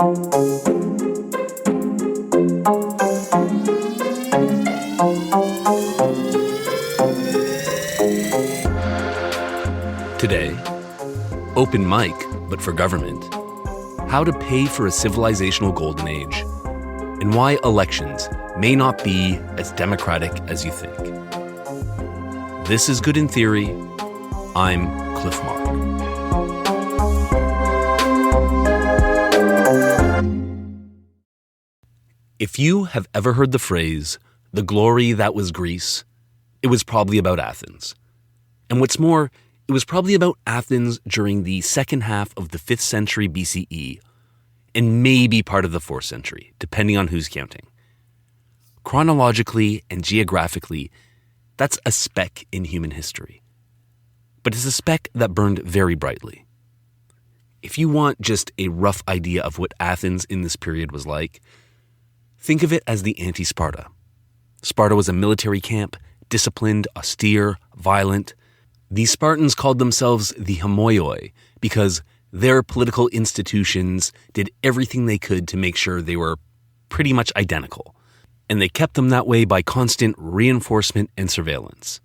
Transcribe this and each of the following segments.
Today, open mic, but for government, how to pay for a civilizational golden age, and why elections may not be as democratic as you think. This is Good in Theory. I'm Cliff Mark. If you have ever heard the phrase, the glory that was Greece, it was probably about Athens. And what's more, it was probably about Athens during the second half of the 5th century BCE, and maybe part of the 4th century, depending on who's counting. Chronologically and geographically, that's a speck in human history. But it's a speck that burned very brightly. If you want just a rough idea of what Athens in this period was like, think of it as the anti-Sparta. Sparta was a military camp, disciplined, austere, violent. These Spartans called themselves the Homoioi because their political institutions did everything they could to make sure they were pretty much identical. And they kept them that way by constant reinforcement and surveillance.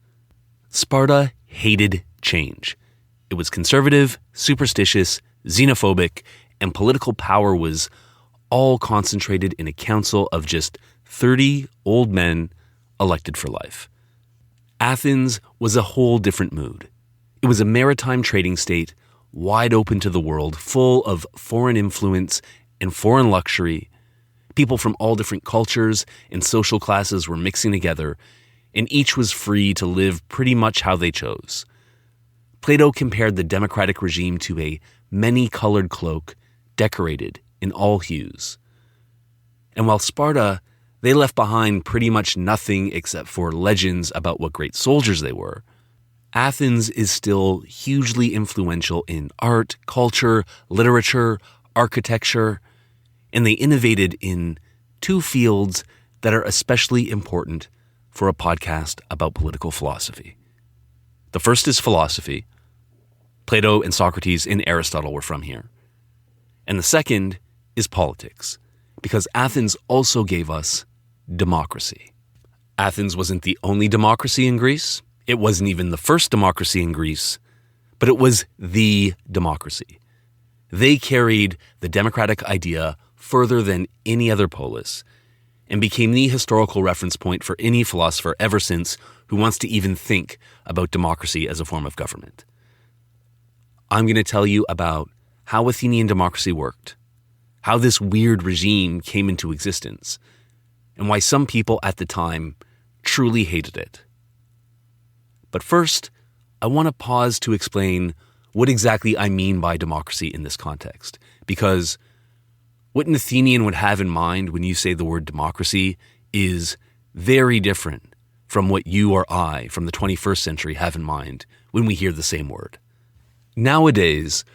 Sparta hated change. It was conservative, superstitious, xenophobic, and political power was all concentrated in a council of just 30 old men elected for life. Athens was a whole different mood. It was a maritime trading state, wide open to the world, full of foreign influence and foreign luxury. People from all different cultures and social classes were mixing together, and each was free to live pretty much how they chose. Plato compared the democratic regime to a many-colored cloak decorated in all hues. And while Sparta, they left behind pretty much nothing except for legends about what great soldiers they were, Athens is still hugely influential in art, culture, literature, architecture, and they innovated in two fields that are especially important for a podcast about political philosophy. The first is philosophy. Plato and Socrates and Aristotle were from here. And the second is politics, because Athens also gave us democracy. Athens wasn't the only democracy in Greece. It wasn't even the first democracy in Greece, but it was the democracy. They carried the democratic idea further than any other polis and became the historical reference point for any philosopher ever since who wants to even think about democracy as a form of government. I'm going to tell you about how Athenian democracy worked, how this weird regime came into existence, and why some people at the time truly hated it. But first, I want to pause to explain what exactly I mean by democracy in this context, because what an Athenian would have in mind when you say the word democracy is very different from what you or I from the 21st century have in mind when we hear the same word. Nowadays,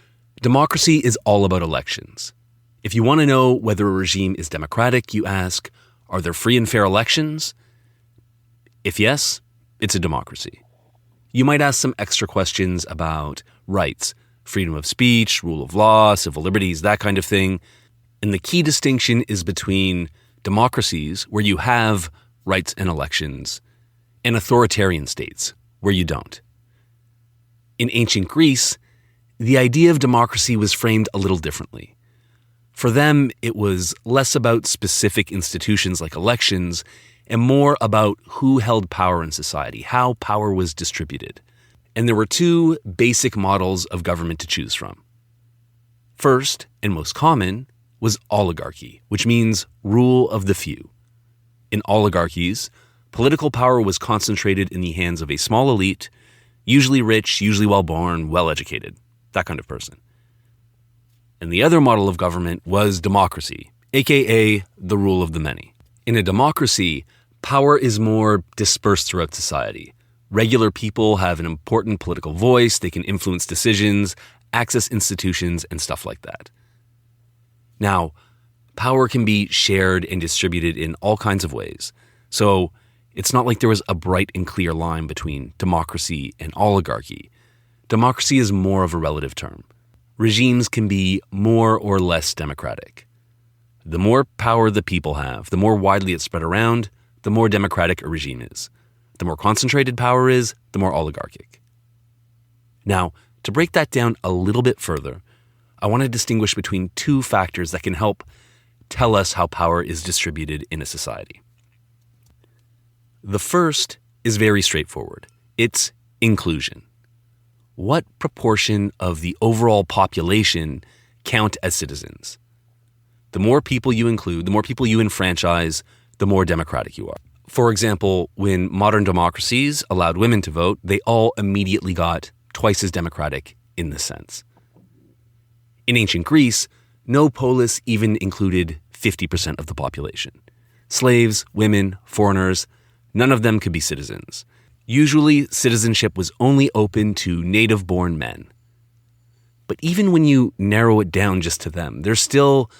democracy is all about elections. If you want to know whether a regime is democratic, you ask, are there free and fair elections? If yes, it's a democracy. You might ask some extra questions about rights, freedom of speech, rule of law, civil liberties, that kind of thing. And the key distinction is between democracies, where you have rights and elections, and authoritarian states, where you don't. In ancient Greece, the idea of democracy was framed a little differently. For them, it was less about specific institutions like elections and more about who held power in society, how power was distributed. And there were two basic models of government to choose from. First, and most common, was oligarchy, which means rule of the few. In oligarchies, political power was concentrated in the hands of a small elite, usually rich, usually well-born, well-educated, that kind of person. And the other model of government was democracy, aka the rule of the many. In a democracy, power is more dispersed throughout society. Regular people have an important political voice, they can influence decisions, access institutions, and stuff like that. Now, power can be shared and distributed in all kinds of ways. So it's not like there was a bright and clear line between democracy and oligarchy. Democracy is more of a relative term. Regimes can be more or less democratic. The more power the people have, the more widely it's spread around, the more democratic a regime is. The more concentrated power is, the more oligarchic. Now, to break that down a little bit further, I want to distinguish between two factors that can help tell us how power is distributed in a society. The first is very straightforward. It's inclusion. What proportion of the overall population count as citizens? The more people you include, the more people you enfranchise, the more democratic you are. For example, when modern democracies allowed women to vote, they all immediately got twice as democratic in this sense. In ancient Greece, no polis even included 50% of the population. Slaves, women, foreigners, none of them could be citizens. Usually, citizenship was only open to native-born men. But even when you narrow it down just to them, there's still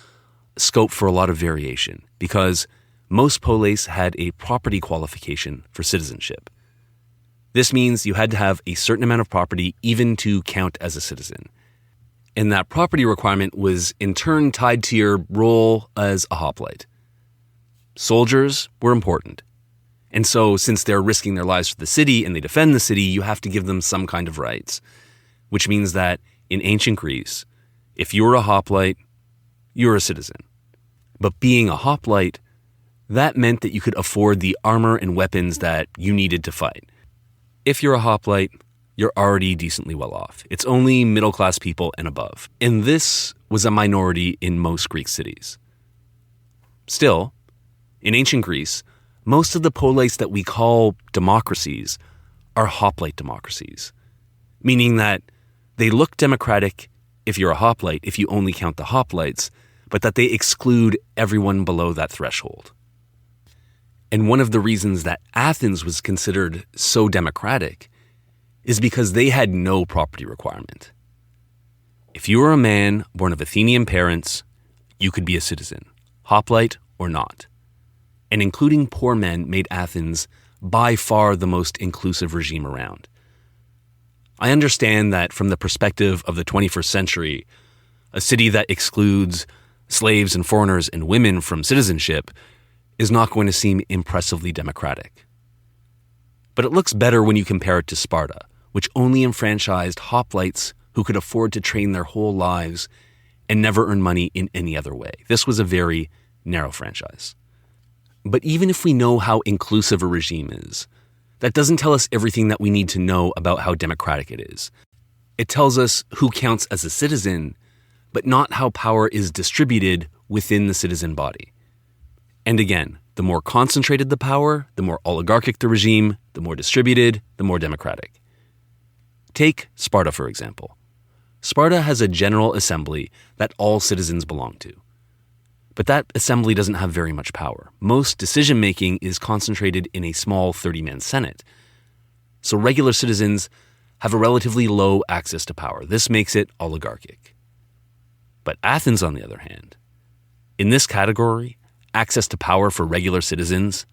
scope for a lot of variation because most polis had a property qualification for citizenship. This means you had to have a certain amount of property even to count as a citizen. And that property requirement was in turn tied to your role as a hoplite. Soldiers were important. And so since they're risking their lives for the city and they defend the city, you have to give them some kind of rights. Which means that in ancient Greece, if you were a hoplite, you were a citizen. But being a hoplite, that meant that you could afford the armor and weapons that you needed to fight. If you're a hoplite, you're already decently well off. It's only middle-class people and above. And this was a minority in most Greek cities. Still, in ancient Greece, most of the polis that we call democracies are hoplite democracies, meaning that they look democratic if you're a hoplite, if you only count the hoplites, but that they exclude everyone below that threshold. And one of the reasons that Athens was considered so democratic is because they had no property requirement. If you were a man born of Athenian parents, you could be a citizen, hoplite or not. And including poor men made Athens by far the most inclusive regime around. I understand that from the perspective of the 21st century, a city that excludes slaves and foreigners and women from citizenship is not going to seem impressively democratic. But it looks better when you compare it to Sparta, which only enfranchised hoplites who could afford to train their whole lives and never earn money in any other way. This was a very narrow franchise. But even if we know how inclusive a regime is, that doesn't tell us everything that we need to know about how democratic it is. It tells us who counts as a citizen, but not how power is distributed within the citizen body. And again, the more concentrated the power, the more oligarchic the regime, the more distributed, the more democratic. Take Sparta, for example. Sparta has a general assembly that all citizens belong to. But that assembly doesn't have very much power. Most decision-making is concentrated in a small 30-man Senate. So regular citizens have a relatively low access to power. This makes it oligarchic. But Athens, on the other hand, in this category, access to power for regular citizens,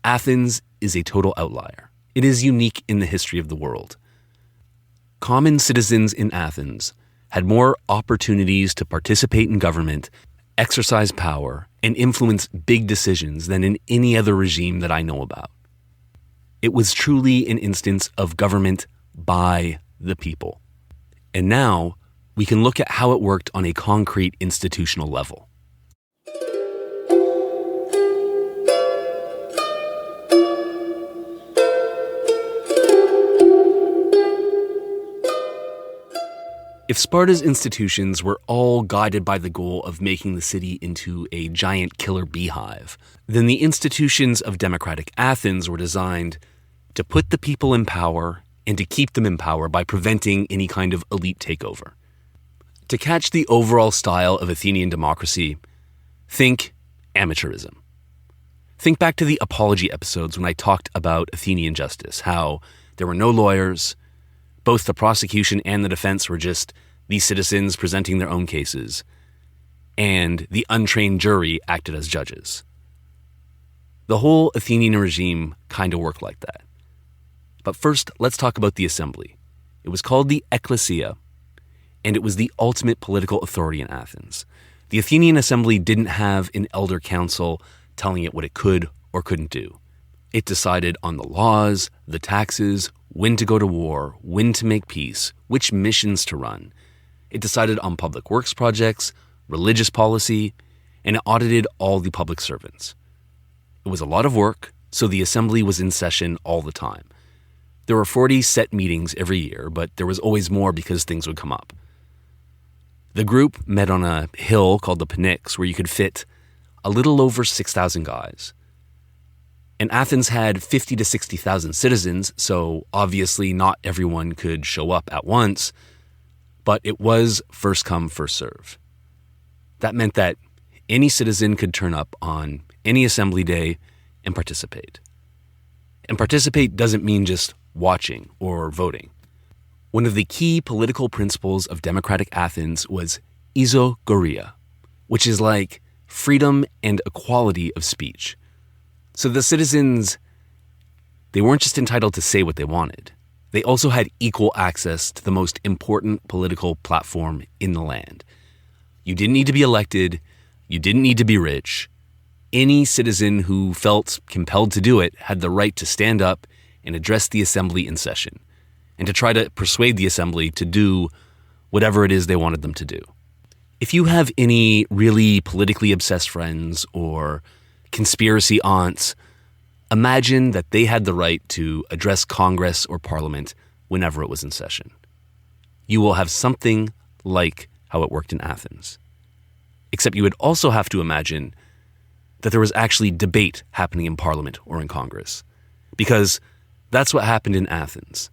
Athens is a total outlier. It is unique in the history of the world. Common citizens in Athens had more opportunities to participate in government, exercise power, and influence big decisions than in any other regime that I know about. It was truly an instance of government by the people. And now we can look at how it worked on a concrete institutional level. If Sparta's institutions were all guided by the goal of making the city into a giant killer beehive, then the institutions of democratic Athens were designed to put the people in power and to keep them in power by preventing any kind of elite takeover. To catch the overall style of Athenian democracy, think amateurism. Think back to the apology episodes when I talked about Athenian justice, how there were no lawyers. Both the prosecution and the defense were just these citizens presenting their own cases, and the untrained jury acted as judges. The whole Athenian regime kind of worked like that. But first, let's talk about the assembly. It was called the Ekklesia, and it was the ultimate political authority in Athens. The Athenian assembly didn't have an elder council telling it what it could or couldn't do. It decided on the laws, the taxes, when to go to war, when to make peace, which missions to run. It decided on public works projects, religious policy, and it audited all the public servants. It was a lot of work, so the assembly was in session all the time. There were 40 set meetings every year, but there was always more because things would come up. The group met on a hill called the Pnyx, where you could fit a little over 6,000 guys. And Athens had 50 to 60,000 citizens, so obviously not everyone could show up at once, but it was first come, first serve. That meant that any citizen could turn up on any assembly day and participate. And participate doesn't mean just watching or voting. One of the key political principles of democratic Athens was isogoria, which is like freedom and equality of speech. So the citizens, they weren't just entitled to say what they wanted. They also had equal access to the most important political platform in the land. You didn't need to be elected. You didn't need to be rich. Any citizen who felt compelled to do it had the right to stand up and address the assembly in session, and to try to persuade the assembly to do whatever it is they wanted them to do. If you have any really politically obsessed friends or conspiracy aunts, imagine that they had the right to address Congress or Parliament whenever it was in session. You will have something like how it worked in Athens. Except you would also have to imagine that there was actually debate happening in Parliament or in Congress, because that's what happened in Athens.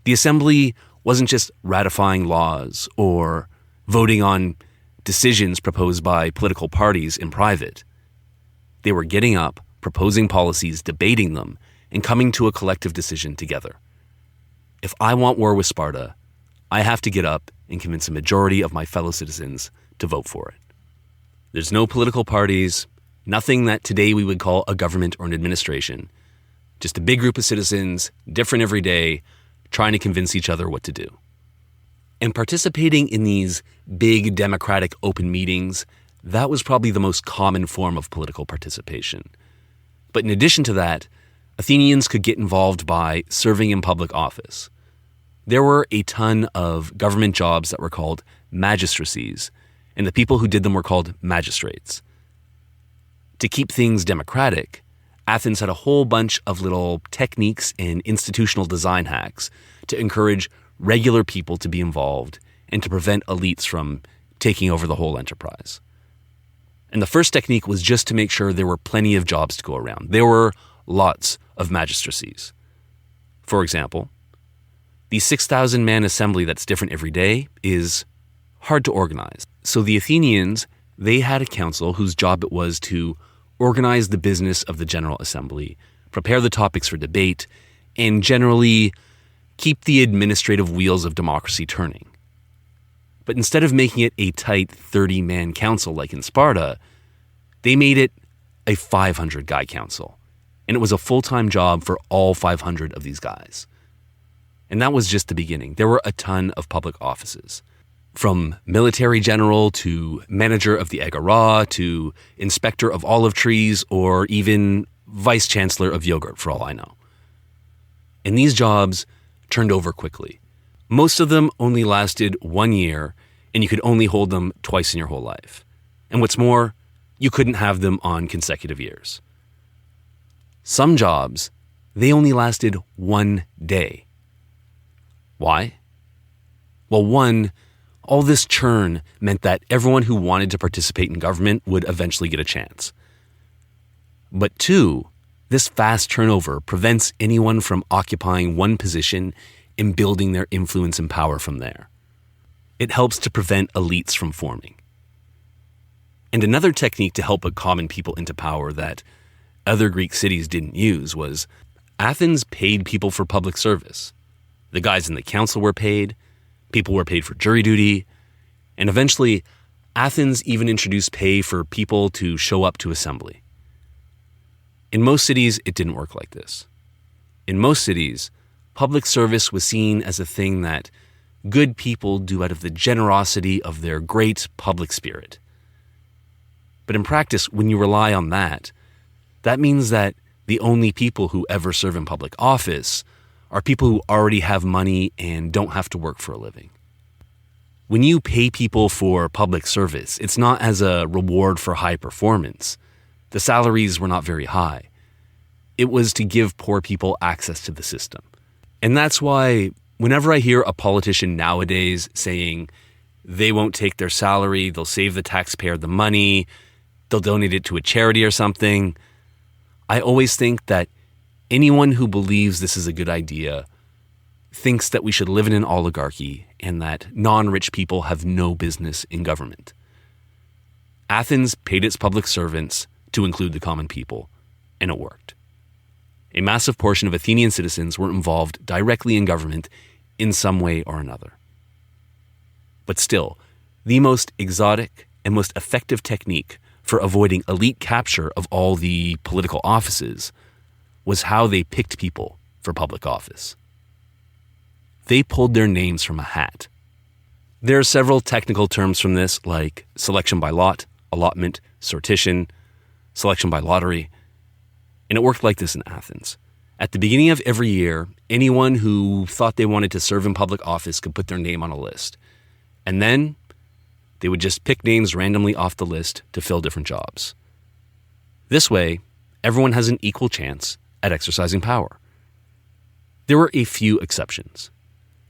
The assembly wasn't just ratifying laws or voting on decisions proposed by political parties in private. They were getting up, proposing policies, debating them, and coming to a collective decision together. If I want war with Sparta, I have to get up and convince a majority of my fellow citizens to vote for it. There's no political parties, nothing that today we would call a government or an administration. Just a big group of citizens, different every day, trying to convince each other what to do. And participating in these big democratic open meetings, that was probably the most common form of political participation. But in addition to that, Athenians could get involved by serving in public office. There were a ton of government jobs that were called magistracies, and the people who did them were called magistrates. To keep things democratic, Athens had a whole bunch of little techniques and institutional design hacks to encourage regular people to be involved and to prevent elites from taking over the whole enterprise. And the first technique was just to make sure there were plenty of jobs to go around. There were lots of magistracies. For example, the 6,000-man assembly that's different every day is hard to organize. So the Athenians, they had a council whose job it was to organize the business of the General Assembly, prepare the topics for debate, and generally keep the administrative wheels of democracy turning. But instead of making it a tight 30-man council like in Sparta, they made it a 500-guy council. And it was a full-time job for all 500 of these guys. And that was just the beginning. There were a ton of public offices, from military general to manager of the agora to inspector of olive trees or even vice chancellor of yogurt, for all I know. And these jobs turned over quickly. Most of them only lasted 1 year, and you could only hold them twice in your whole life. And what's more, you couldn't have them on consecutive years. Some jobs, they only lasted 1 day. Why? Well, one, all this churn meant that everyone who wanted to participate in government would eventually get a chance. But two, this fast turnover prevents anyone from occupying one position and building their influence and power from there. It helps to prevent elites from forming. And another technique to help put common people into power that other Greek cities didn't use was Athens paid people for public service. The guys in the council were paid, people were paid for jury duty, and eventually Athens even introduced pay for people to show up to assembly. In most cities, it didn't work like this. In most cities, public service was seen as a thing that good people do out of the generosity of their great public spirit. But in practice, when you rely on that, that means that the only people who ever serve in public office are people who already have money and don't have to work for a living. When you pay people for public service, it's not as a reward for high performance. The salaries were not very high. It was to give poor people access to the system. And that's why whenever I hear a politician nowadays saying they won't take their salary, they'll save the taxpayer the money, they'll donate it to a charity or something, I always think that anyone who believes this is a good idea thinks that we should live in an oligarchy and that non-rich people have no business in government. Athens paid its public servants to include the common people, and it worked. A massive portion of Athenian citizens were involved directly in government in some way or another. But still, the most exotic and most effective technique for avoiding elite capture of all the political offices was how they picked people for public office. They pulled their names from a hat. There are several technical terms from this, like selection by lot, allotment, sortition, selection by lottery, and it worked like this in Athens. At the beginning of every year, anyone who thought they wanted to serve in public office could put their name on a list. And then they would just pick names randomly off the list to fill different jobs. This way, everyone has an equal chance at exercising power. There were a few exceptions.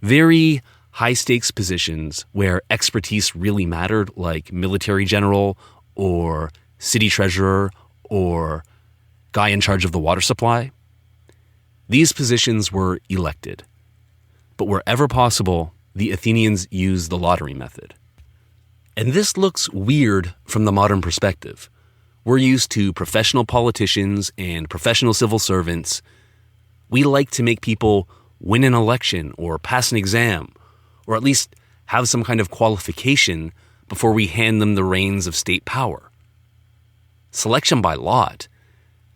Very high-stakes positions where expertise really mattered, like military general or city treasurer or guy in charge of the water supply. These positions were elected. But wherever possible, the Athenians used the lottery method. And this looks weird from the modern perspective. We're used to professional politicians and professional civil servants. We like to make people win an election or pass an exam, or at least have some kind of qualification before we hand them the reins of state power. Selection by lot,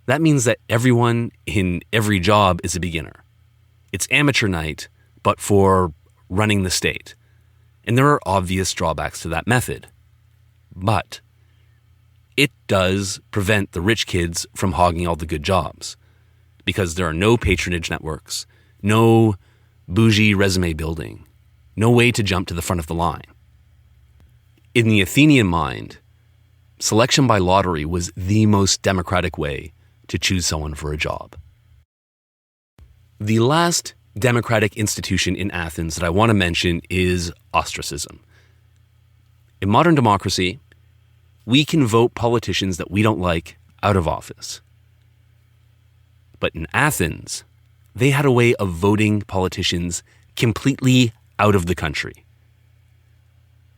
that means that everyone in every job is a beginner. It's amateur night, but for running the state. And there are obvious drawbacks to that method. But it does prevent the rich kids from hogging all the good jobs, because there are no patronage networks, no bougie resume building, no way to jump to the front of the line. In the Athenian mind, selection by lottery was the most democratic way to choose someone for a job. The last democratic institution in Athens that I want to mention is ostracism. In modern democracy, we can vote politicians that we don't like out of office. But in Athens, they had a way of voting politicians completely out of the country.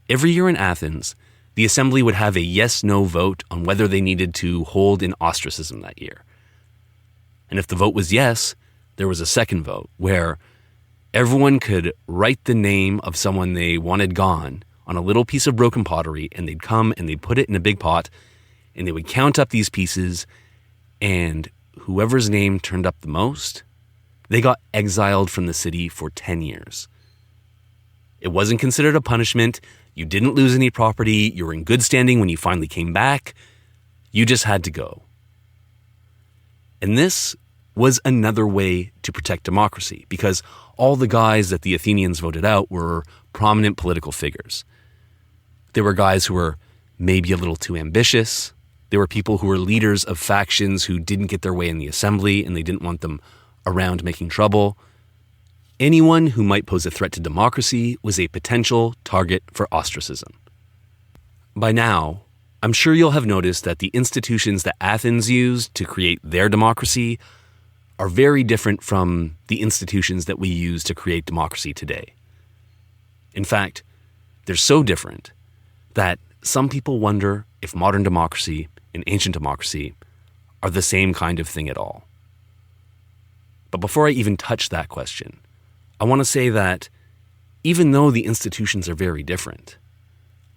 Every year in Athens, the assembly would have a yes-no vote on whether they needed to hold an ostracism that year. And if the vote was yes, there was a second vote where everyone could write the name of someone they wanted gone on a little piece of broken pottery, and they'd come and they'd put it in a big pot, and they would count up these pieces, and whoever's name turned up the most, they got exiled from the city for 10 years. It wasn't considered a punishment. You didn't lose any property. You were in good standing when you finally came back. You just had to go. And this was another way to protect democracy, because all the guys that the Athenians voted out were prominent political figures. They were guys who were maybe a little too ambitious. They were people who were leaders of factions who didn't get their way in the assembly and they didn't want them around making trouble. Anyone who might pose a threat to democracy was a potential target for ostracism. By now, I'm sure you'll have noticed that the institutions that Athens used to create their democracy are very different from the institutions that we use to create democracy today. In fact, they're so different that some people wonder if modern democracy and ancient democracy are the same kind of thing at all. But before I even touch that question, I want to say that even though the institutions are very different,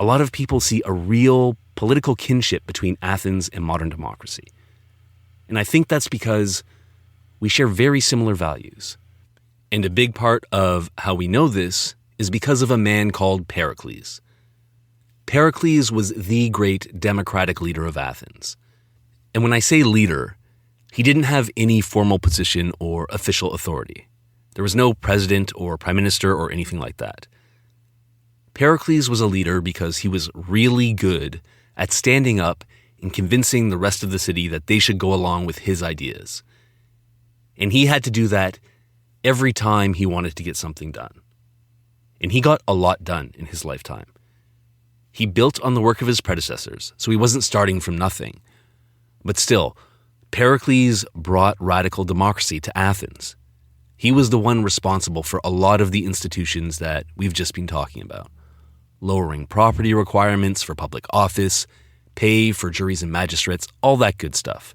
a lot of people see a real political kinship between Athens and modern democracy. And I think that's because we share very similar values. And a big part of how we know this is because of a man called Pericles. Pericles was the great democratic leader of Athens. And when I say leader, he didn't have any formal position or official authority. There was no president or prime minister or anything like that. Pericles was a leader because he was really good at standing up and convincing the rest of the city that they should go along with his ideas. And he had to do that every time he wanted to get something done. And he got a lot done in his lifetime. He built on the work of his predecessors, so he wasn't starting from nothing. But still, Pericles brought radical democracy to Athens. He was the one responsible for a lot of the institutions that we've just been talking about. Lowering property requirements for public office, pay for juries and magistrates, all that good stuff.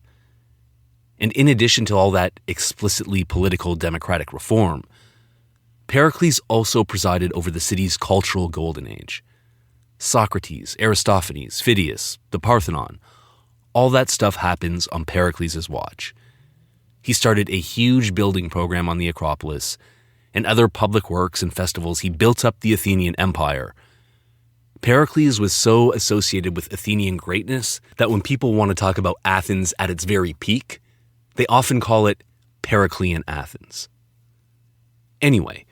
And in addition to all that explicitly political democratic reform, Pericles also presided over the city's cultural golden age. Socrates, Aristophanes, Phidias, the Parthenon, all that stuff happens on Pericles' watch. He started a huge building program on the Acropolis and other public works and festivals. He built up the Athenian Empire. Pericles was so associated with Athenian greatness that when people want to talk about Athens at its very peak, they often call it Periclean Athens. Anyway,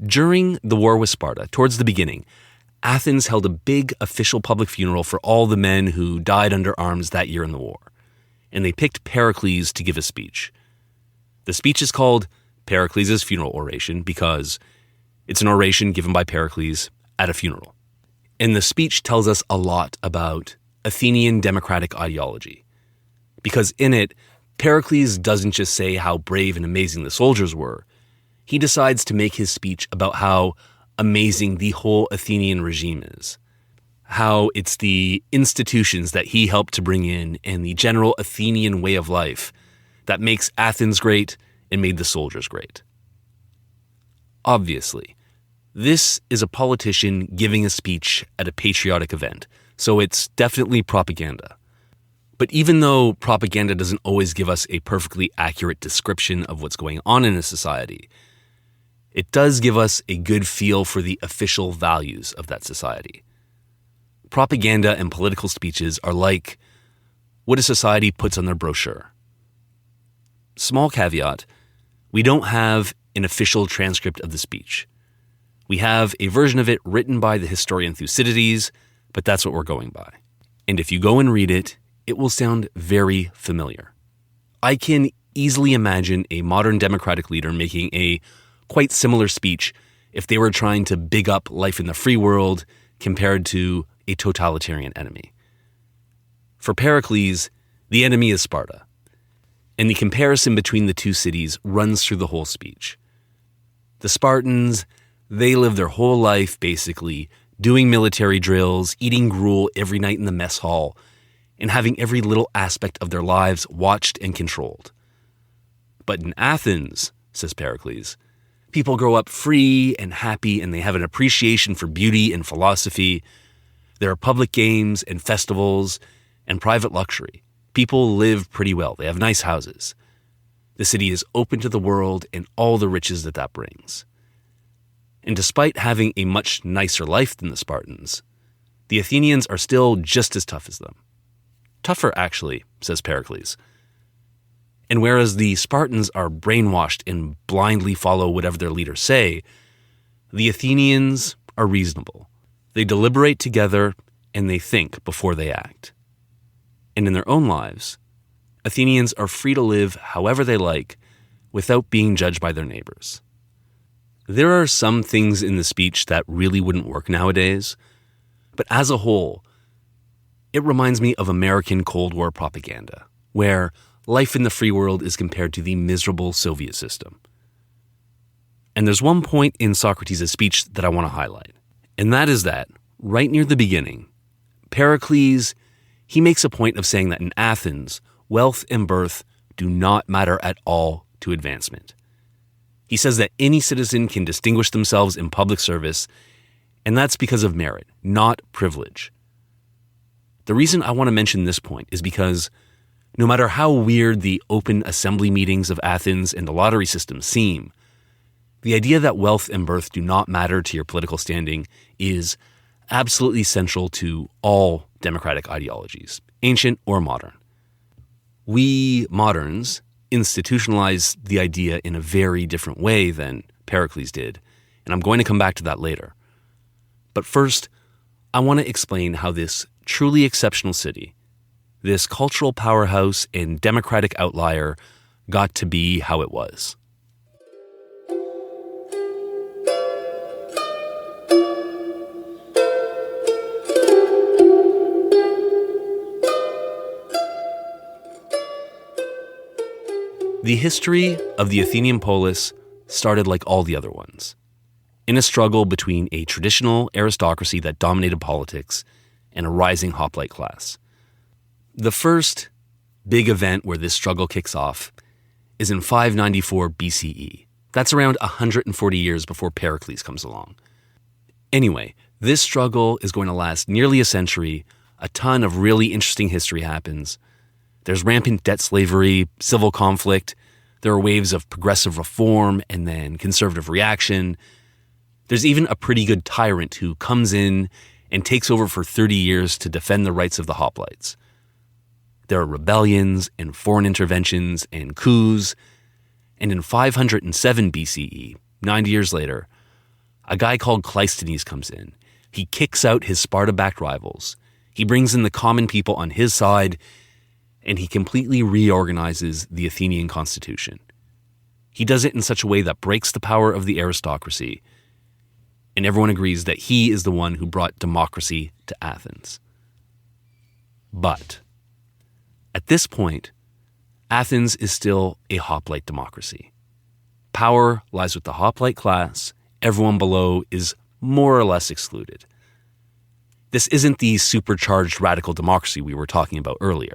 during the war with Sparta, towards the beginning, Athens held a big official public funeral for all the men who died under arms that year in the war, and they picked Pericles to give a speech. The speech is called Pericles' Funeral Oration because it's an oration given by Pericles at a funeral. And the speech tells us a lot about Athenian democratic ideology, because in it, Pericles doesn't just say how brave and amazing the soldiers were. He decides to make his speech about how amazing the whole Athenian regime is, how it's the institutions that he helped to bring in and the general Athenian way of life that makes Athens great and made the soldiers great. Obviously, this is a politician giving a speech at a patriotic event, so it's definitely propaganda. But even though propaganda doesn't always give us a perfectly accurate description of what's going on in a society, it does give us a good feel for the official values of that society. Propaganda and political speeches are like what a society puts on their brochure. Small caveat, we don't have an official transcript of the speech. We have a version of it written by the historian Thucydides, but that's what we're going by. And if you go and read it, it will sound very familiar. I can easily imagine a modern democratic leader making a quite similar speech if they were trying to big up life in the free world compared to a totalitarian enemy. For Pericles, the enemy is Sparta, and the comparison between the two cities runs through the whole speech. The Spartans, they live their whole life basically doing military drills, eating gruel every night in the mess hall, and having every little aspect of their lives watched and controlled. But in Athens, says Pericles, people grow up free and happy and they have an appreciation for beauty and philosophy. There are public games and festivals and private luxury. People live pretty well. They have nice houses. The city is open to the world and all the riches that that brings. And despite having a much nicer life than the Spartans, the Athenians are still just as tough as them. Tougher, actually, says Pericles. And whereas the Spartans are brainwashed and blindly follow whatever their leaders say, the Athenians are reasonable. They deliberate together and they think before they act. And in their own lives, Athenians are free to live however they like without being judged by their neighbors. There are some things in the speech that really wouldn't work nowadays, but as a whole, it reminds me of American Cold War propaganda, where life in the free world is compared to the miserable Soviet system. And there's one point in Socrates' speech that I want to highlight, and that is that, right near the beginning, Pericles, he makes a point of saying that in Athens, wealth and birth do not matter at all to advancement. He says that any citizen can distinguish themselves in public service, and that's because of merit, not privilege. The reason I want to mention this point is because no matter how weird the open assembly meetings of Athens and the lottery system seem, the idea that wealth and birth do not matter to your political standing is absolutely central to all democratic ideologies, ancient or modern. We moderns institutionalize the idea in a very different way than Pericles did, and I'm going to come back to that later. But first, I want to explain how this truly exceptional city, this cultural powerhouse and democratic outlier, got to be how it was. The history of the Athenian polis started like all the other ones, in a struggle between a traditional aristocracy that dominated politics and a rising hoplite class. The first big event where this struggle kicks off is in 594 BCE. That's around 140 years before Pericles comes along. Anyway, this struggle is going to last nearly a century. A ton of really interesting history happens. There's rampant debt slavery, civil conflict. There are waves of progressive reform and then conservative reaction. There's even a pretty good tyrant who comes in and takes over for 30 years to defend the rights of the hoplites. There are rebellions and foreign interventions and coups. And in 507 BCE, 90 years later, a guy called Cleisthenes comes in. He kicks out his Sparta-backed rivals. He brings in the common people on his side, and he completely reorganizes the Athenian constitution. He does it in such a way that breaks the power of the aristocracy, and everyone agrees that he is the one who brought democracy to Athens. But at this point, Athens is still a hoplite democracy. Power lies with the hoplite class. Everyone below is more or less excluded. This isn't the supercharged radical democracy we were talking about earlier.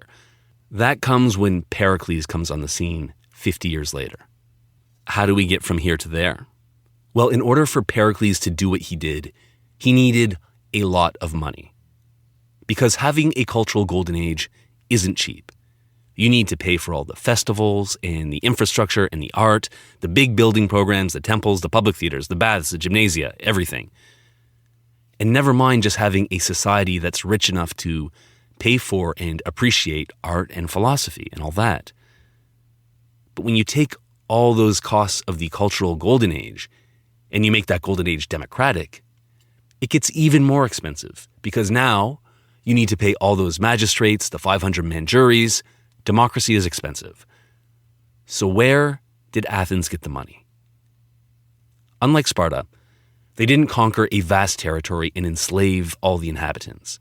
That comes when Pericles comes on the scene 50 years later. How do we get from here to there? Well, in order for Pericles to do what he did, he needed a lot of money. Because having a cultural golden age isn't cheap. You need to pay for all the festivals and the infrastructure and the art, the big building programs, the temples, the public theaters, the baths, the gymnasia, everything. And never mind just having a society that's rich enough to pay for and appreciate art and philosophy and all that. But when you take all those costs of the cultural golden age and you make that golden age democratic, it gets even more expensive because now you need to pay all those magistrates, the 500-man juries. Democracy is expensive. So where did Athens get the money? Unlike Sparta, they didn't conquer a vast territory and enslave all the inhabitants.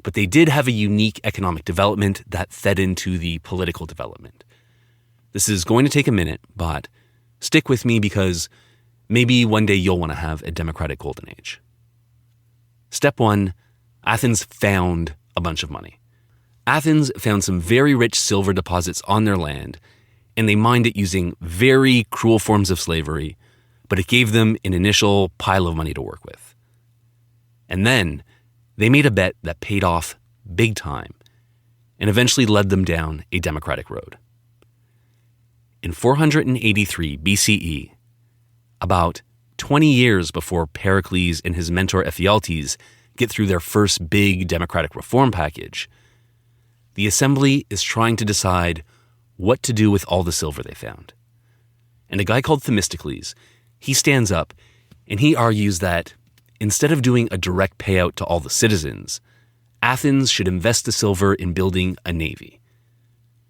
But they did have a unique economic development that fed into the political development. This is going to take a minute, but stick with me because maybe one day you'll want to have a democratic golden age. Step 1, Athens found a bunch of money. Athens found some very rich silver deposits on their land, and they mined it using very cruel forms of slavery, but it gave them an initial pile of money to work with. And then they made a bet that paid off big time and eventually led them down a democratic road. In 483 BCE, about 20 years before Pericles and his mentor Ephialtes get through their first big democratic reform package, the assembly is trying to decide what to do with all the silver they found. And a guy called Themistocles, he stands up and he argues that instead of doing a direct payout to all the citizens, Athens should invest the silver in building a navy.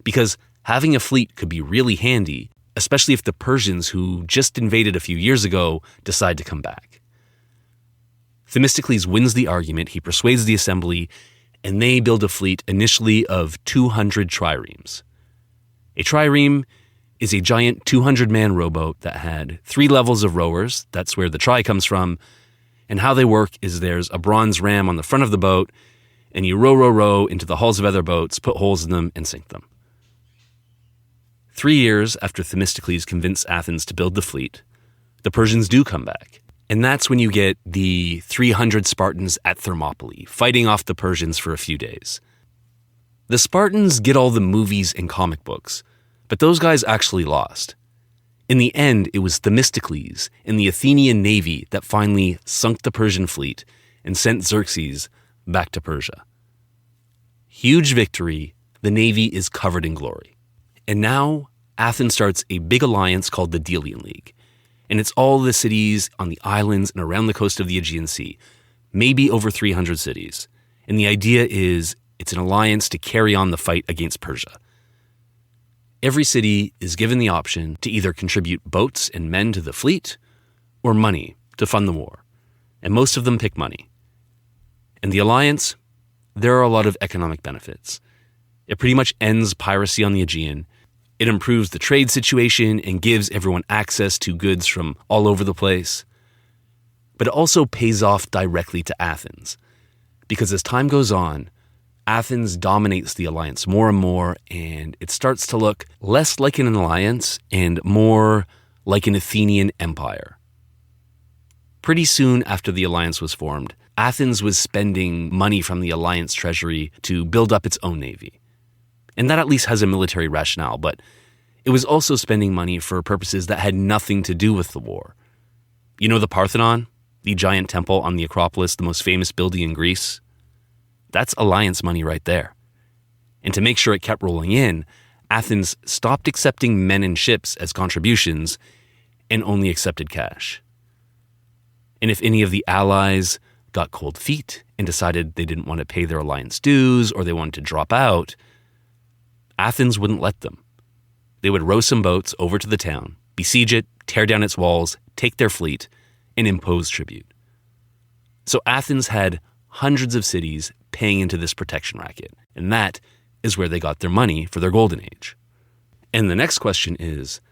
Because having a fleet could be really handy, especially if the Persians, who just invaded a few years ago, decide to come back. Themistocles wins the argument, he persuades the assembly, and they build a fleet initially of 200 triremes. A trireme is a giant 200-man rowboat that had 3 levels of rowers, that's where the tri comes from, and how they work is there's a bronze ram on the front of the boat, and you row into the hulls of other boats, put holes in them, and sink them. 3 years after Themistocles convinced Athens to build the fleet, the Persians do come back. And that's when you get the 300 Spartans at Thermopylae, fighting off the Persians for a few days. The Spartans get all the movies and comic books, but those guys actually lost. In the end, it was Themistocles and the Athenian navy that finally sunk the Persian fleet and sent Xerxes back to Persia. Huge victory. The navy is covered in glory. And now Athens starts a big alliance called the Delian League. And it's all the cities on the islands and around the coast of the Aegean Sea, maybe over 300 cities. And the idea is it's an alliance to carry on the fight against Persia. Every city is given the option to either contribute boats and men to the fleet or money to fund the war. And most of them pick money. And the alliance, there are a lot of economic benefits. It pretty much ends piracy on the Aegean. It improves the trade situation and gives everyone access to goods from all over the place. But it also pays off directly to Athens, because as time goes on, Athens dominates the alliance more and more, and it starts to look less like an alliance and more like an Athenian empire. Pretty soon after the alliance was formed, Athens was spending money from the alliance treasury to build up its own navy. And that at least has a military rationale, but it was also spending money for purposes that had nothing to do with the war. You know the Parthenon, the giant temple on the Acropolis, the most famous building in Greece? That's alliance money right there. And to make sure it kept rolling in, Athens stopped accepting men and ships as contributions and only accepted cash. And if any of the allies got cold feet and decided they didn't want to pay their alliance dues or they wanted to drop out, Athens wouldn't let them. They would row some boats over to the town, besiege it, tear down its walls, take their fleet, and impose tribute. So Athens had hundreds of cities paying into this protection racket, and that is where they got their money for their golden age. And the next question is,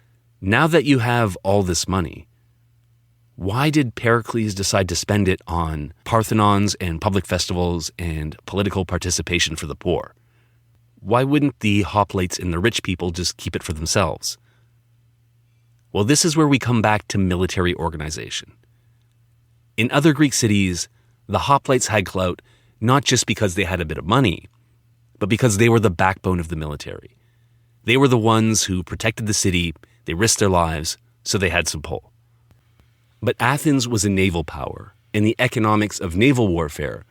now that you have all this money, why did Pericles decide to spend it on Parthenons and public festivals and political participation for the poor? Why wouldn't the hoplites and the rich people just keep it for themselves? Well, this is where we come back to military organization. In other Greek cities, the hoplites had clout not just because they had a bit of money, but because they were the backbone of the military. They were the ones who protected the city, they risked their lives, so they had some pull. But Athens was a naval power, and the economics of naval warfare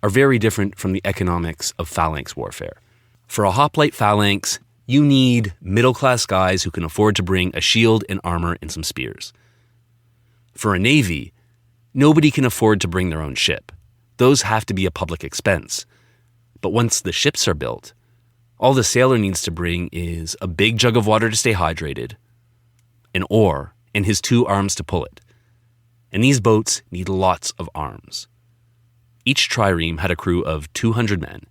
are very different from the economics of phalanx warfare. For a hoplite phalanx, you need middle-class guys who can afford to bring a shield and armor and some spears. For a navy, nobody can afford to bring their own ship. Those have to be a public expense. But once the ships are built, all the sailor needs to bring is a big jug of water to stay hydrated, an oar, and his 2 arms to pull it. And these boats need lots of arms. Each trireme had a crew of 200 men.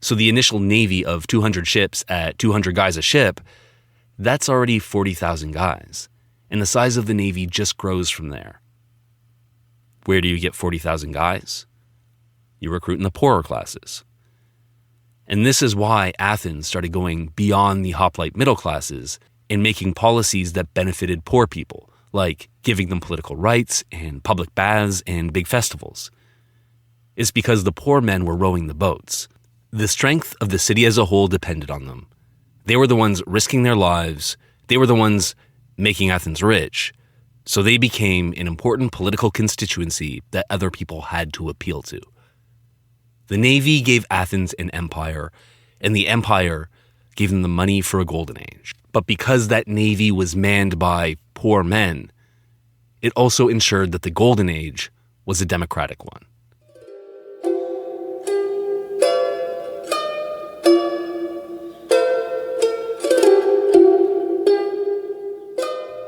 So the initial navy of 200 ships at 200 guys a ship, that's already 40,000 guys. And the size of the navy just grows from there. Where do you get 40,000 guys? You recruit in the poorer classes. And this is why Athens started going beyond the hoplite middle classes and making policies that benefited poor people, like giving them political rights and public baths and big festivals. It's because the poor men were rowing the boats. The strength of the city as a whole depended on them. They were the ones risking their lives. They were the ones making Athens rich. So they became an important political constituency that other people had to appeal to. The navy gave Athens an empire, and the empire gave them the money for a golden age. But because that navy was manned by poor men, it also ensured that the golden age was a democratic one.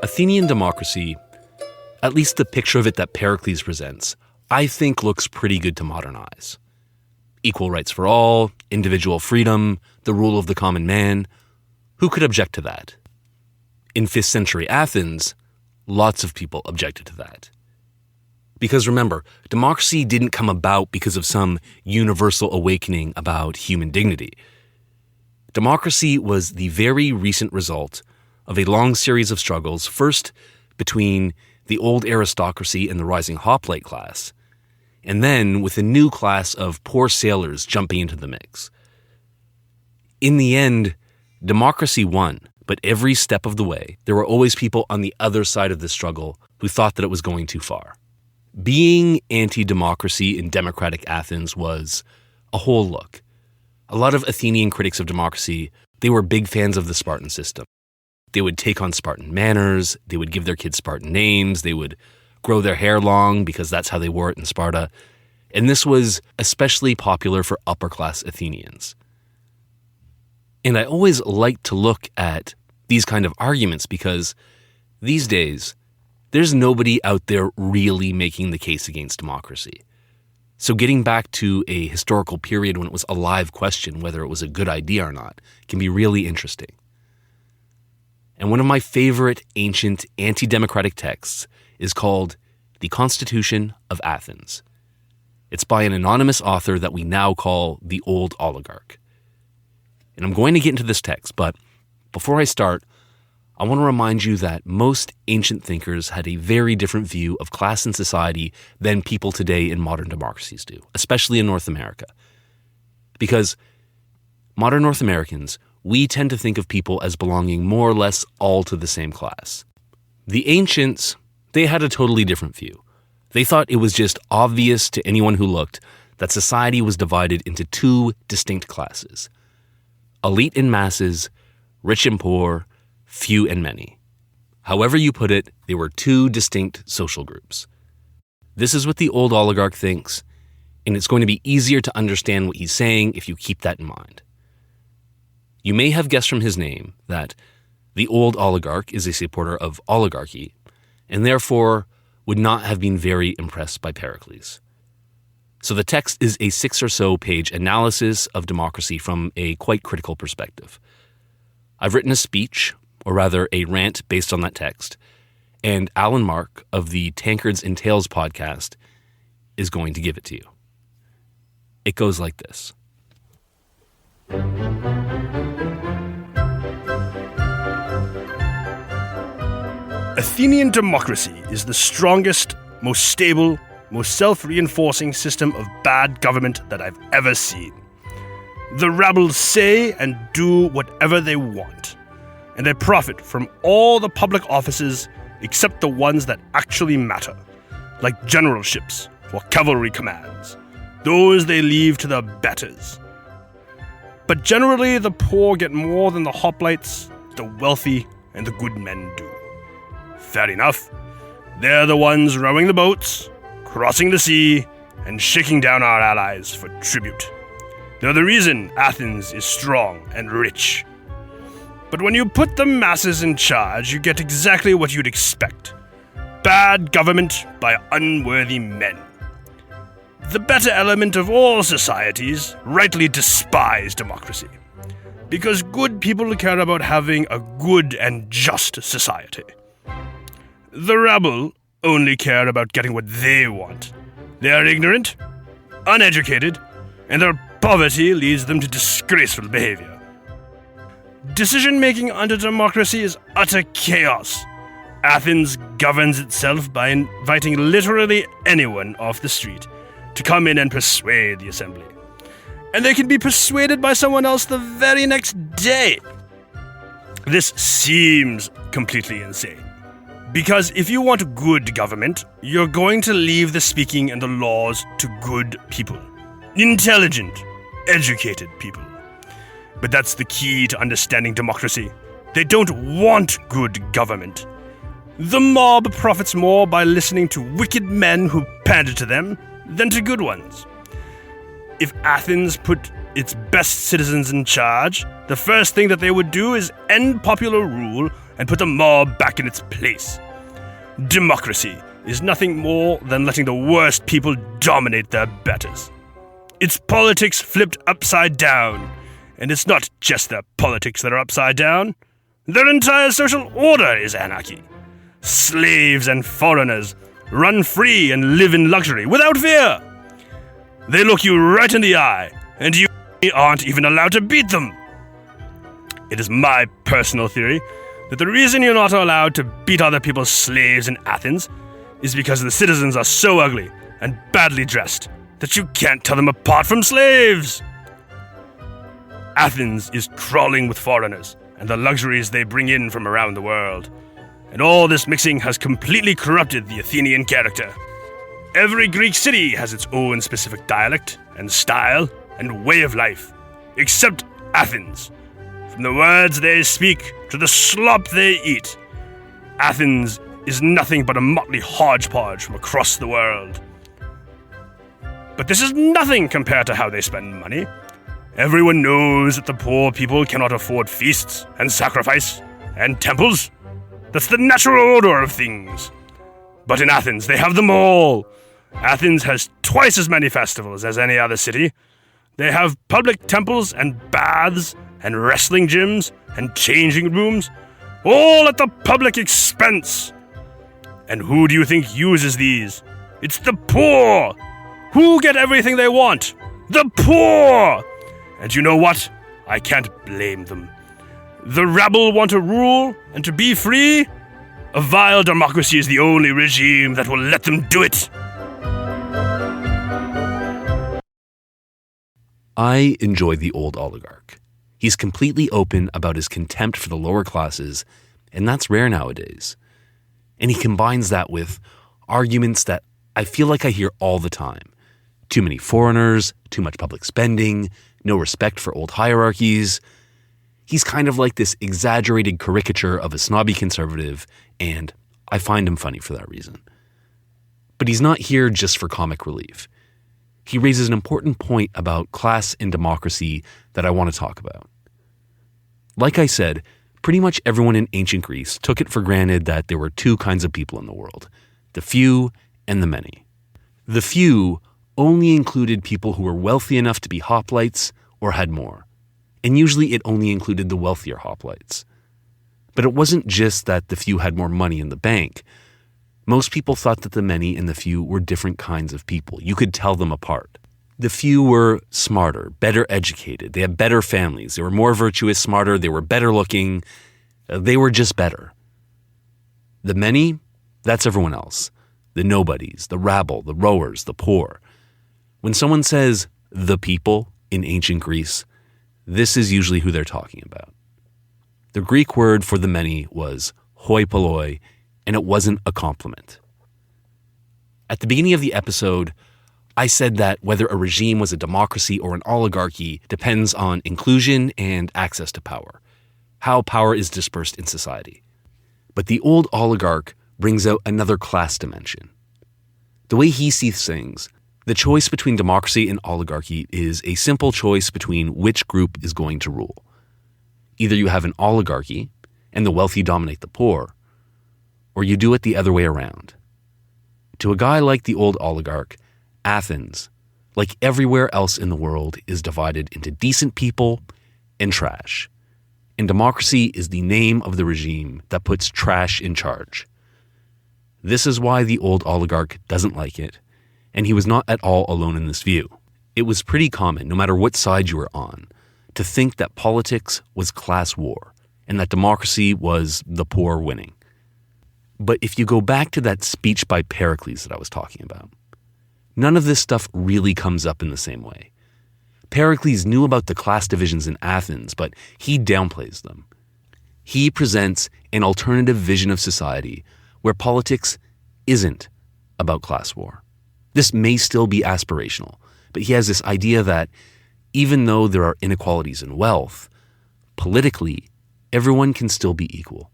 Athenian democracy, at least the picture of it that Pericles presents, I think looks pretty good to modernize. Equal rights for all, individual freedom, the rule of the common man. Who could object to that? In 5th century Athens, lots of people objected to that. Because remember, democracy didn't come about because of some universal awakening about human dignity. Democracy was the very recent result of a long series of struggles, first between the old aristocracy and the rising hoplite class, and then with a new class of poor sailors jumping into the mix. In the end, democracy won, but every step of the way, there were always people on the other side of the struggle who thought that it was going too far. being anti-democracy in democratic Athens was a whole look. A lot of Athenian critics of democracy, they were big fans of the Spartan system. They would take on Spartan manners, they would give their kids Spartan names, they would grow their hair long because that's how they wore it in Sparta. And this was especially popular for upper-class Athenians. And I always like to look at these kind of arguments because these days, there's nobody out there really making the case against democracy. So getting back to a historical period when it was a live question whether it was a good idea or not can be really interesting. And one of my favorite ancient anti-democratic texts is called the Constitution of Athens. It's by an anonymous author that we now call the Old Oligarch. And I'm going to get into this text, but before I start, I want to remind you that most ancient thinkers had a very different view of class and society than people today in modern democracies do, especially in North America. Because modern North Americans, we tend to think of people as belonging more or less all to the same class. The ancients, they had a totally different view. They thought it was just obvious to anyone who looked that society was divided into two distinct classes: elite and masses, rich and poor, few and many. However you put it, they were two distinct social groups. This is what the Old Oligarch thinks, and it's going to be easier to understand what he's saying if you keep that in mind. You may have guessed from his name that the Old Oligarch is a supporter of oligarchy, and therefore would not have been very impressed by Pericles. So the text is a 6 or so page analysis of democracy from a quite critical perspective. I've written a speech, or rather a rant based on that text, and Alan Mark of the Tankards and Tales podcast is going to give it to you. It goes like this. Athenian democracy is the strongest, most stable, most self-reinforcing system of bad government that I've ever seen. The rabble say and do whatever they want, and they profit from all the public offices except the ones that actually matter, like generalships or cavalry commands. Those they leave to the betters. But generally the poor get more than the hoplites, the wealthy, and the good men do. Fair enough. They're the ones rowing the boats, crossing the sea, and shaking down our allies for tribute. They're the reason Athens is strong and rich. But when you put the masses in charge, you get exactly what you'd expect. Bad government by unworthy men. The better element of all societies rightly despise democracy, because good people care about having a good and just society. The rabble only care about getting what they want. They are ignorant, uneducated, and their poverty leads them to disgraceful behavior. Decision-making under democracy is utter chaos. Athens governs itself by inviting literally anyone off the street to come in and persuade the assembly. And they can be persuaded by someone else the very next day. This seems completely insane. Because if you want good government, you're going to leave the speaking and the laws to good people. Intelligent, educated people. But that's the key to understanding democracy. They don't want good government. The mob profits more by listening to wicked men who pander to them than to good ones. If Athens put its best citizens in charge, the first thing that they would do is end popular rule and put the mob back in its place. Democracy is nothing more than letting the worst people dominate their betters. It's politics flipped upside down, and it's not just their politics that are upside down. Their entire social order is anarchy. Slaves and foreigners run free and live in luxury without fear. They look you right in the eye, and you aren't even allowed to beat them. It is my personal theory that the reason you're not allowed to beat other people's slaves in Athens is because the citizens are so ugly and badly dressed that you can't tell them apart from slaves. Athens is crawling with foreigners and the luxuries they bring in from around the world, and all this mixing has completely corrupted the Athenian character. Every Greek city has its own specific dialect and style and way of life, except Athens. From the words they speak to the slop they eat, Athens is nothing but a motley hodgepodge from across the world. But this is nothing compared to how they spend money. Everyone knows that the poor people cannot afford feasts and sacrifice and temples. That's the natural order of things. But in Athens, they have them all. Athens has twice as many festivals as any other city. They have public temples and baths and wrestling gyms and changing rooms, all at the public expense. And who do you think uses these? It's the poor! Who get everything they want? The poor! And you know what? I can't blame them. The rabble want to rule and to be free. A vile democracy is the only regime that will let them do it. I enjoy the old oligarch. He's completely open about his contempt for the lower classes, and that's rare nowadays. And he combines that with arguments that I feel like I hear all the time. Too many foreigners, too much public spending, no respect for old hierarchies. He's kind of like this exaggerated caricature of a snobby conservative, and I find him funny for that reason. But he's not here just for comic relief. He raises an important point about class and democracy that I want to talk about. Like I said, pretty much everyone in ancient Greece took it for granted that there were two kinds of people in the world, the few and the many. The few only included people who were wealthy enough to be hoplites or had more, and usually it only included the wealthier hoplites. But it wasn't just that the few had more money in the bank. Most people thought that the many and the few were different kinds of people. You could tell them apart. The few were smarter, better educated. They had better families. They were more virtuous, smarter. They were better looking. They were just better. The many, that's everyone else. The nobodies, the rabble, the rowers, the poor. When someone says the people in ancient Greece, this is usually who they're talking about. The Greek word for the many was hoi polloi, and it wasn't a compliment. At the beginning of the episode, I said that whether a regime was a democracy or an oligarchy depends on inclusion and access to power, how power is dispersed in society. But the old oligarch brings out another class dimension. The way he sees things, the choice between democracy and oligarchy is a simple choice between which group is going to rule. Either you have an oligarchy, and the wealthy dominate the poor, or you do it the other way around. To a guy like the old oligarch, Athens, like everywhere else in the world, is divided into decent people and trash. And democracy is the name of the regime that puts trash in charge. This is why the old oligarch doesn't like it, and he was not at all alone in this view. It was pretty common, no matter what side you were on, to think that politics was class war, and that democracy was the poor winning. But if you go back to that speech by Pericles that I was talking about, none of this stuff really comes up in the same way. Pericles knew about the class divisions in Athens, but he downplays them. He presents an alternative vision of society where politics isn't about class war. This may still be aspirational, but he has this idea that even though there are inequalities in wealth, politically, everyone can still be equal.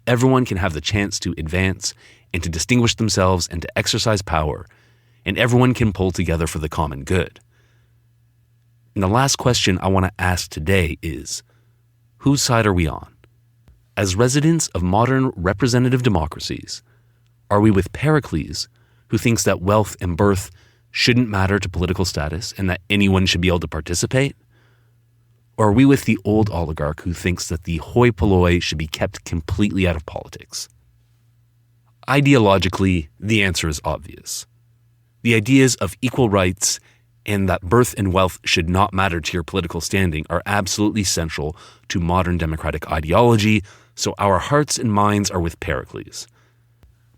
Everyone can have the chance to advance and to distinguish themselves and to exercise power, and everyone can pull together for the common good. And the last question I want to ask today is, whose side are we on? As residents of modern representative democracies, are we with Pericles, who thinks that wealth and birth shouldn't matter to political status and that anyone should be able to participate? Or are we with the old oligarch who thinks that the hoi polloi should be kept completely out of politics? Ideologically, the answer is obvious. The ideas of equal rights and that birth and wealth should not matter to your political standing are absolutely central to modern democratic ideology, so our hearts and minds are with Pericles.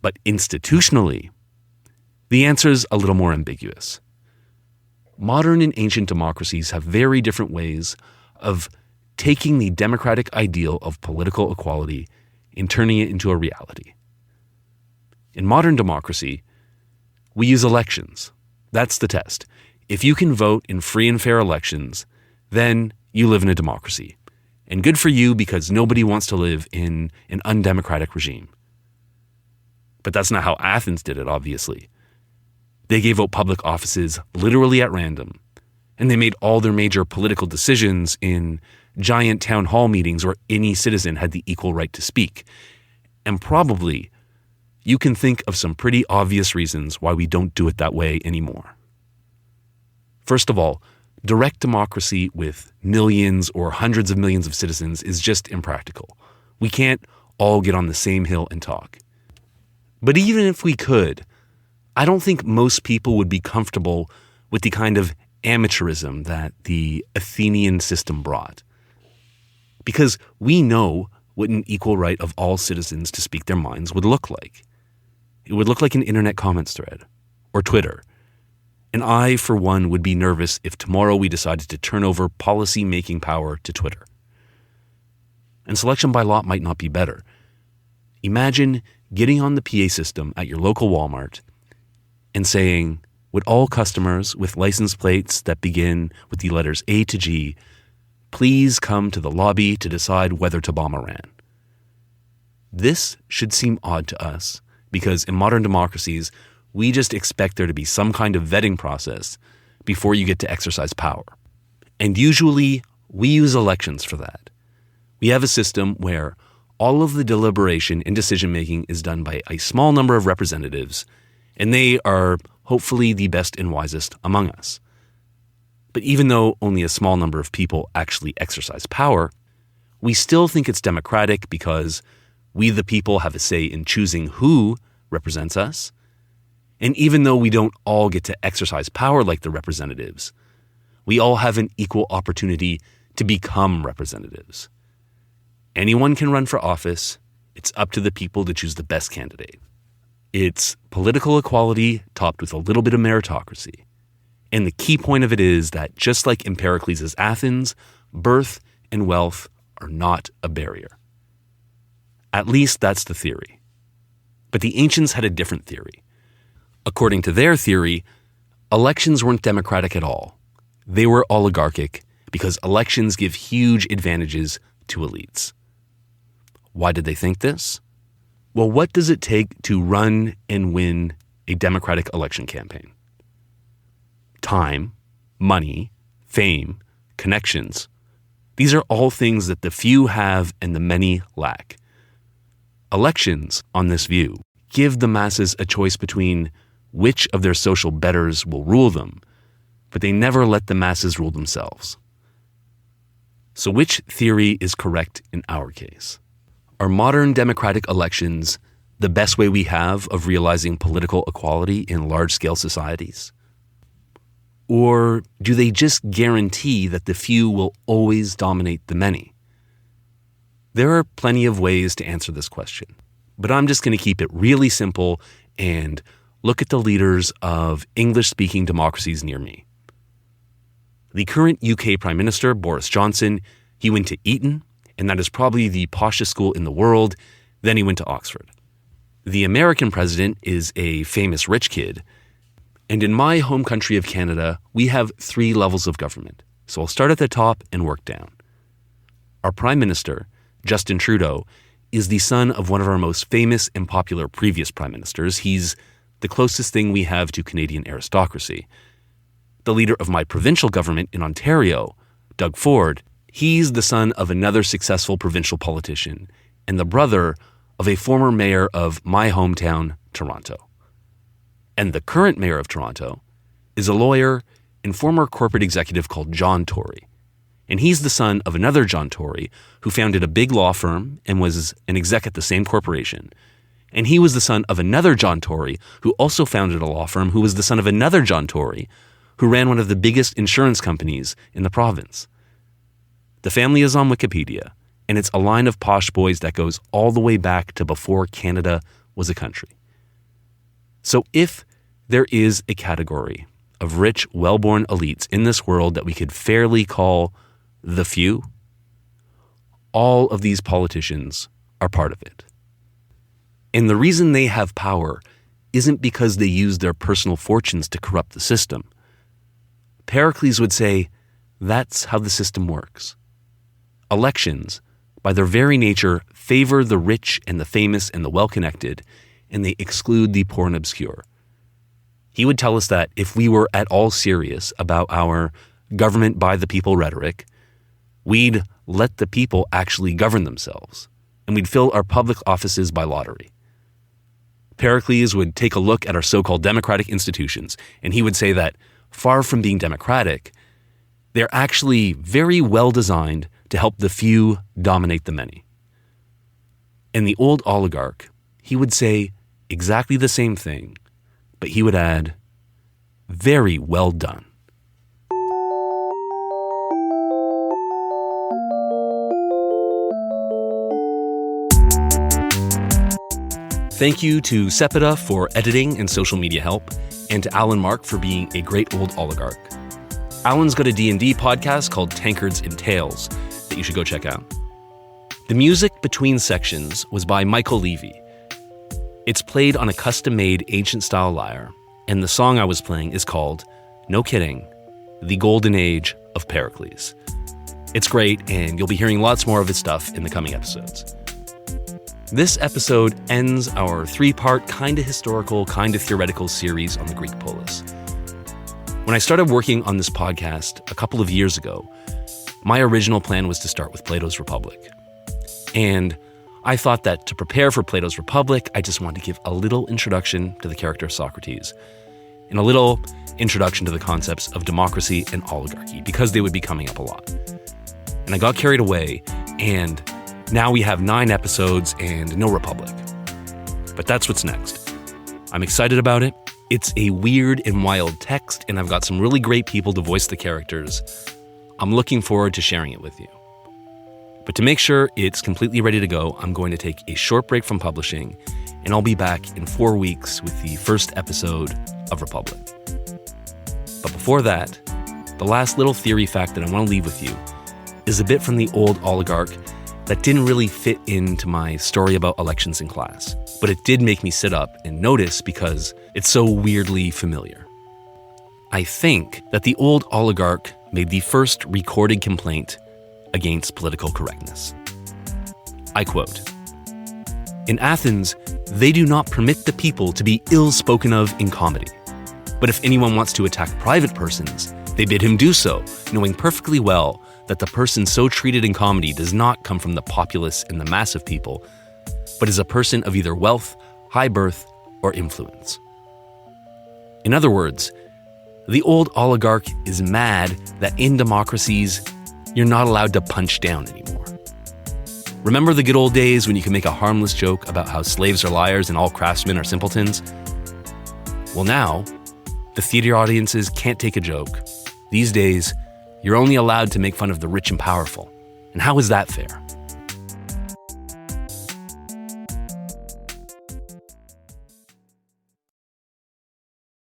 But institutionally, the answer is a little more ambiguous. Modern and ancient democracies have very different ways of taking the democratic ideal of political equality and turning it into a reality. In modern democracy, We use elections. That's the test. If you can vote in free and fair elections, then you live in a democracy. And good for you, because nobody wants to live in an undemocratic regime. But that's not how Athens did it, obviously. They gave out public offices literally at random, and they made all their major political decisions in giant town hall meetings where any citizen had the equal right to speak. And probably you can think of some pretty obvious reasons why we don't do it that way anymore. First of all, direct democracy with millions or hundreds of millions of citizens is just impractical. We can't all get on the same hill and talk. But even if we could, I don't think most people would be comfortable with the kind of amateurism that the Athenian system brought. Because we know what an equal right of all citizens to speak their minds would look like. It would look like an internet comments thread, or Twitter. And I, for one, would be nervous if tomorrow we decided to turn over policy-making power to Twitter. And selection by lot might not be better. Imagine getting on the PA system at your local Walmart and saying, would all customers with license plates that begin with the letters A to G please come to the lobby to decide whether to bomb Iran? This should seem odd to us, because in modern democracies, we just expect there to be some kind of vetting process before you get to exercise power. And usually, we use elections for that. We have a system where all of the deliberation and decision-making is done by a small number of representatives, and they are hopefully the best and wisest among us. But even though only a small number of people actually exercise power, we still think it's democratic because we the people have a say in choosing who represents us. And even though we don't all get to exercise power like the representatives, we all have an equal opportunity to become representatives. Anyone can run for office. It's up to the people to choose the best candidate. It's political equality topped with a little bit of meritocracy. And the key point of it is that just like in Pericles' Athens, birth and wealth are not a barrier. At least that's the theory. But the ancients had a different theory. According to their theory, elections weren't democratic at all. They were oligarchic because elections give huge advantages to elites. Why did they think this? Well, what does it take to run and win a democratic election campaign? Time, money, fame, connections. These are all things that the few have and the many lack. Elections, on this view, give the masses a choice between which of their social betters will rule them, but they never let the masses rule themselves. So which theory is correct in our case? Are modern democratic elections the best way we have of realizing political equality in large-scale societies? Or do they just guarantee that the few will always dominate the many? There are plenty of ways to answer this question, but I'm just going to keep it really simple and look at the leaders of English-speaking democracies near me. The current UK Prime Minister, Boris Johnson, he went to Eton, and that is probably the poshest school in the world. Then he went to Oxford. The American president is a famous rich kid. And in my home country of Canada, we have 3 levels of government. So I'll start at the top and work down. Our Prime Minister, Justin Trudeau, is the son of one of our most famous and popular previous prime ministers. He's the closest thing we have to Canadian aristocracy. The leader of my provincial government in Ontario, Doug Ford, he's the son of another successful provincial politician and the brother of a former mayor of my hometown, Toronto. And the current mayor of Toronto is a lawyer and former corporate executive called John Tory. And he's the son of another John Tory who founded a big law firm and was an exec at the same corporation. And he was the son of another John Tory who also founded a law firm who was the son of another John Tory who ran one of the biggest insurance companies in the province. The family is on Wikipedia, and it's a line of posh boys that goes all the way back to before Canada was a country. So if there is a category of rich, well-born elites in this world that we could fairly call the few, all of these politicians are part of it. And the reason they have power isn't because they use their personal fortunes to corrupt the system. Pericles would say that's how the system works. Elections, by their very nature, favor the rich and the famous and the well-connected, and they exclude the poor and obscure. He would tell us that if we were at all serious about our government by the people rhetoric, we'd let the people actually govern themselves, and we'd fill our public offices by lottery. Pericles would take a look at our so-called democratic institutions, and he would say that, far from being democratic, they're actually very well designed to help the few dominate the many. And the old oligarch, he would say exactly the same thing, but he would add, very well done. Thank you to Sepida for editing and social media help, and to Alan Mark for being a great old oligarch. Alan's got a D&D podcast called Tankards and Tales that you should go check out. The music between sections was by Michael Levy. It's played on a custom-made ancient-style lyre, and the song I was playing is called, no kidding, The Golden Age of Pericles. It's great, and you'll be hearing lots more of his stuff in the coming episodes. This episode ends our 3-part kinda historical, kinda theoretical series on the Greek polis. When I started working on this podcast a couple of years ago, my original plan was to start with Plato's Republic. And I thought that to prepare for Plato's Republic, I just wanted to give a little introduction to the character of Socrates and a little introduction to the concepts of democracy and oligarchy, because they would be coming up a lot. And I got carried away, and now we have 9 episodes and no Republic. But that's what's next. I'm excited about it. It's a weird and wild text, and I've got some really great people to voice the characters. I'm looking forward to sharing it with you. But to make sure it's completely ready to go, I'm going to take a short break from publishing, and I'll be back in 4 weeks with the first episode of Republic. But before that, the last little theory fact that I want to leave with you is a bit from the old oligarch that didn't really fit into my story about elections in class, but it did make me sit up and notice because it's so weirdly familiar. I think that the old oligarch made the first recorded complaint against political correctness. I quote, "In Athens, they do not permit the people to be ill spoken of in comedy. But if anyone wants to attack private persons, they bid him do so, knowing perfectly well that the person so treated in comedy does not come from the populace and the mass of people, but is a person of either wealth, high birth, or influence." In other words, the old oligarch is mad that in democracies, you're not allowed to punch down anymore. Remember the good old days when you could make a harmless joke about how slaves are liars and all craftsmen are simpletons? Well, now, the theater audiences can't take a joke. These days, you're only allowed to make fun of the rich and powerful. And how is that fair?